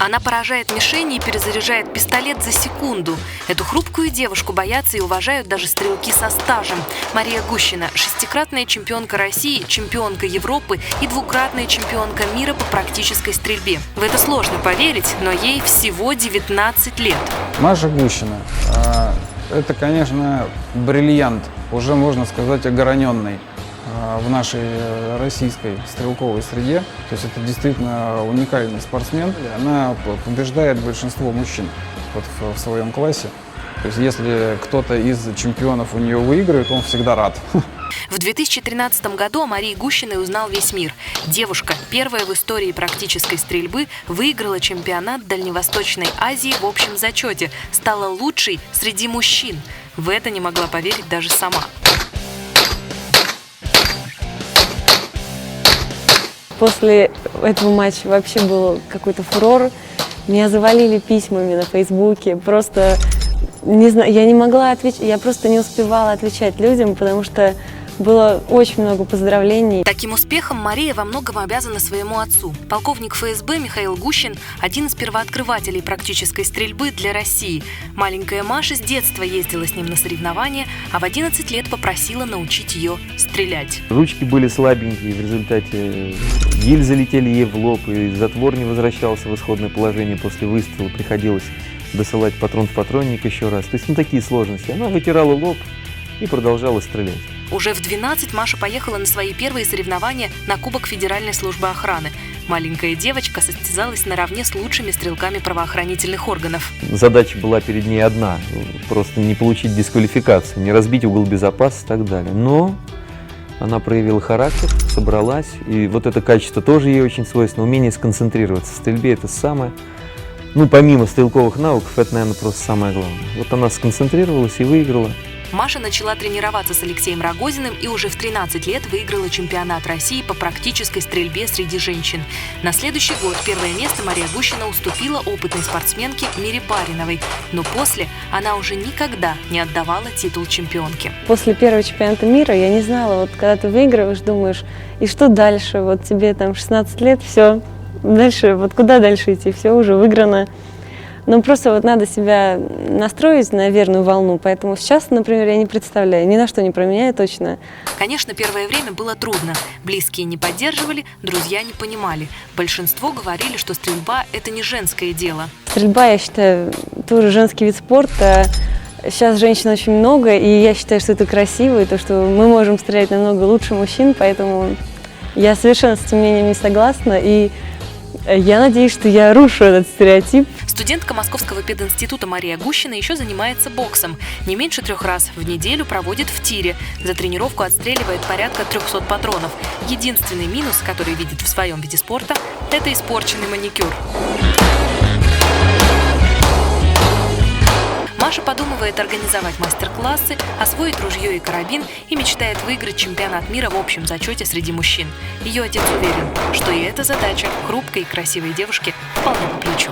Она поражает мишени и перезаряжает пистолет за секунду. Эту хрупкую девушку боятся и уважают даже стрелки со стажем. Мария Гущина – шестикратная чемпионка России, чемпионка Европы и двукратная чемпионка мира по практической стрельбе. В это сложно поверить, но ей всего 19 лет. Маша Гущина – это, конечно, бриллиант, уже можно сказать, ограненный в нашей российской стрелковой среде. То есть это действительно уникальный спортсмен. Она побеждает большинство мужчин вот в своем классе. То есть если кто-то из чемпионов у нее выигрывает, он всегда рад. В 2013 году о Марии Гущиной узнал весь мир. Девушка, первая в истории практической стрельбы, выиграла чемпионат Дальневосточной Азии в общем зачете, стала лучшей среди мужчин. В это не могла поверить даже сама. После этого матча вообще был какой-то фурор. Меня завалили письмами на Фейсбуке. Просто, не знаю, я не могла отвечать, я просто не успевала отвечать людям, потому что было очень много поздравлений. Таким успехом Мария во многом обязана своему отцу. Полковник ФСБ Михаил Гущин – один из первооткрывателей практической стрельбы для России. Маленькая Маша с детства ездила с ним на соревнования, а в 11 лет попросила научить ее стрелять. Ручки были слабенькие, в результате гильзы летели ей в лоб, и затвор не возвращался в исходное положение после выстрела. Приходилось досылать патрон в патронник еще раз. То есть такие сложности. Она вытирала лоб и продолжала стрелять. Уже в 12 Маша поехала на свои первые соревнования на Кубок Федеральной службы охраны. Маленькая девочка состязалась наравне с лучшими стрелками правоохранительных органов. Задача была перед ней одна – просто не получить дисквалификацию, не разбить угол безопасности и так далее. Но она проявила характер, собралась, и вот это качество тоже ей очень свойственно. Умение сконцентрироваться в стрельбе – это самое, помимо стрелковых навыков, это, наверное, просто самое главное. Вот она сконцентрировалась и выиграла. Маша начала тренироваться с Алексеем Рогозиным и уже в 13 лет выиграла чемпионат России по практической стрельбе среди женщин. На следующий год первое место Мария Гущина уступила опытной спортсменке Мире Бариновой, но после она уже никогда не отдавала титул чемпионки. После первого чемпионата мира я не знала, вот когда ты выигрываешь, думаешь, и что дальше? Вот тебе там 16 лет, все, дальше, вот куда дальше идти? Все, уже выиграно. Но просто вот надо себя настроить на верную волну, поэтому сейчас, например, я не представляю, ни на что не променяю точно. Конечно, первое время было трудно. Близкие не поддерживали, друзья не понимали. Большинство говорили, что стрельба – это не женское дело. Стрельба, я считаю, тоже женский вид спорта. Сейчас женщин очень много, и я считаю, что это красиво, и то, что мы можем стрелять намного лучше мужчин, поэтому я совершенно с этим мнением не согласна, и я надеюсь, что я рушу этот стереотип. Студентка Московского пединститута Мария Гущина еще занимается боксом. Не меньше 3 раз в неделю проводит в тире. За тренировку отстреливает порядка 300 патронов. Единственный минус, который видит в своем виде спорта – это испорченный маникюр. Маша подумывает организовать мастер-классы, освоить ружье и карабин и мечтает выиграть чемпионат мира в общем зачете среди мужчин. Ее отец уверен, что и эта задача хрупкой и красивой девушке вполне по плечу.